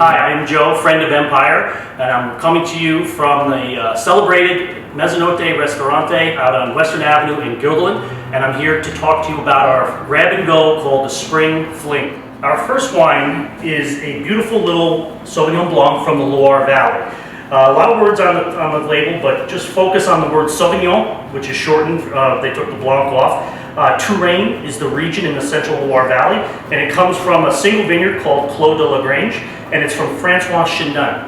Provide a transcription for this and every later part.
Hi, I'm Joe, friend of Empire, and I'm coming to you from the celebrated Mezzanotte Ristorante out on Western Avenue in Gilderland, and I'm here to talk to you about our grab-and-go called the Spring Fling. Our first wine is a beautiful little Sauvignon Blanc from the Loire Valley. A lot of words on the label, but just focus on the word Sauvignon, which is shortened. They took the Blanc off. Touraine is the region in the central Loire Valley, and it comes from a single vineyard called Clos de la Grange, and it's from Francois Chandon.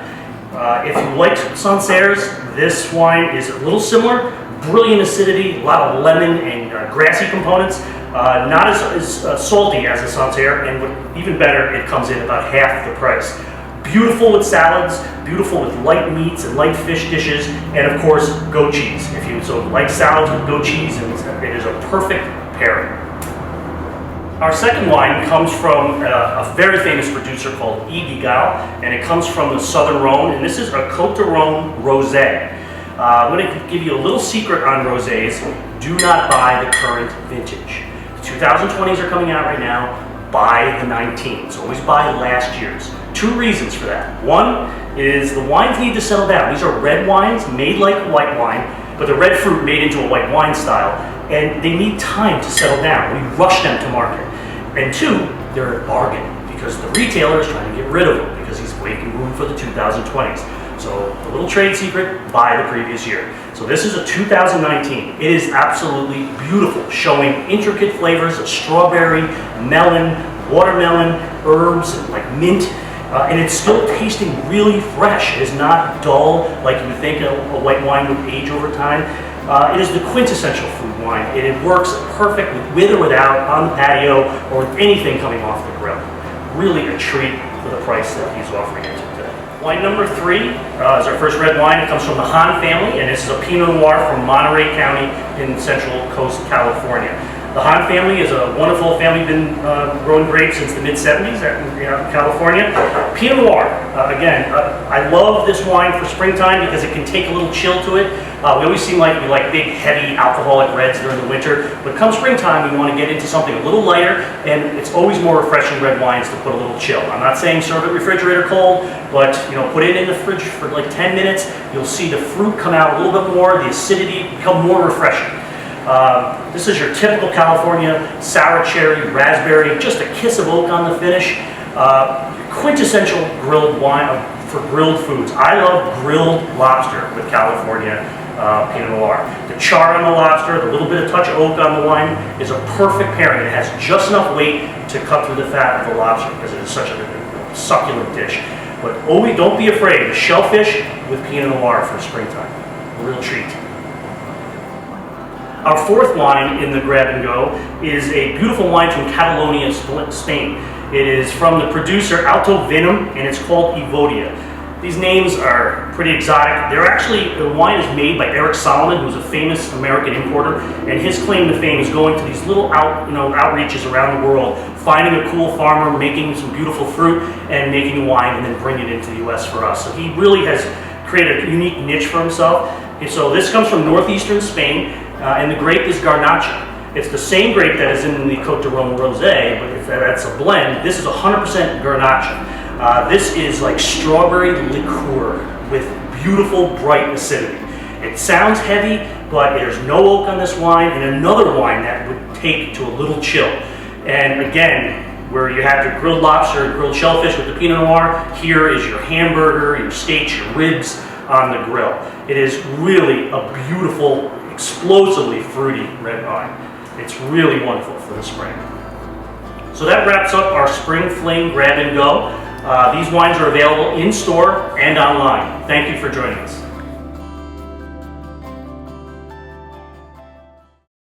If you like Sancerres, this wine is a little similar. Brilliant acidity, a lot of lemon and grassy components. Not as salty as a Sancerre, and even better, it comes in about half the price. Beautiful with salads, beautiful with light meats and light fish dishes, and of course, goat cheese. If you like salads with goat cheese, it is a perfect pairing. Our second wine comes from a very famous producer called Idigal, and it comes from the Southern Rhone, and this is a Coterone Rosé. I'm going to give you a little secret on rosés. Do not buy the current vintage. The 2020s are coming out right now. Buy the 19s. Always buy last year's. Two reasons for that. One is the wines need to settle down. These are red wines made like white wine, but the red fruit made into a white wine style, and they need time to settle down. We rush them to market. And two, they're a bargain because the retailer is trying to get rid of them because he's making room for the 2020s. So the little trade secret, buy the previous year. So this is a 2019. It is absolutely beautiful, showing intricate flavors of strawberry, melon, watermelon, herbs, and like mint. And it's still tasting really fresh. It is not dull like you would think a white wine would age over time. It is the quintessential food wine. It works perfect with or without on the patio or with anything coming off the grill. Really a treat for the price that he's offering it today. Wine number 3 is our first red wine. It comes from the Han family, and this is a Pinot Noir from Monterey County in Central Coast, California. The Han family is a wonderful family, been growing grapes since the mid-70s in California. Pinot Noir, again, I love this wine for springtime because it can take a little chill to it. We always seem like we like big, heavy, alcoholic reds during the winter, but come springtime, we want to get into something a little lighter, and it's always more refreshing red wines to put a little chill. I'm not saying serve it refrigerator cold, but put it in the fridge for like 10 minutes. You'll see the fruit come out a little bit more, the acidity become more refreshing. This is your typical California sour cherry, raspberry, just a kiss of oak on the finish. Quintessential grilled wine for grilled foods. I love grilled lobster with California Pinot Noir. The char on the lobster, the little bit of touch of oak on the wine is a perfect pairing. It has just enough weight to cut through the fat of the lobster because it is such a succulent dish. But always don't be afraid. The shellfish with Pinot Noir for springtime. A real treat. Our fourth wine in the grab and go is a beautiful wine from Catalonia, Spain. It is from the producer Alto Venom, and it's called Evodia. These names are pretty exotic. The wine is made by Eric Solomon, who's a famous American importer, and his claim to fame is going to these little outreaches around the world, finding a cool farmer, making some beautiful fruit, and making wine, and then bringing it into the U.S. for us. So he really has created a unique niche for himself. And so this comes from northeastern Spain. And the grape is Garnacha. It's the same grape that is in the Coterone Rosé, but if that's a blend, this is 100% Garnacha. This is like strawberry liqueur with beautiful, bright acidity. It sounds heavy, but there's no oak on this wine, and another wine that would take to a little chill. And again, where you have your grilled lobster and grilled shellfish with the Pinot Noir, here is your hamburger, your steaks, your ribs on the grill. It is really a beautiful, explosively fruity red wine. It's really wonderful for the spring. So that wraps up our Spring Fling Grab and Go. These wines are available in store and online. Thank you for joining us.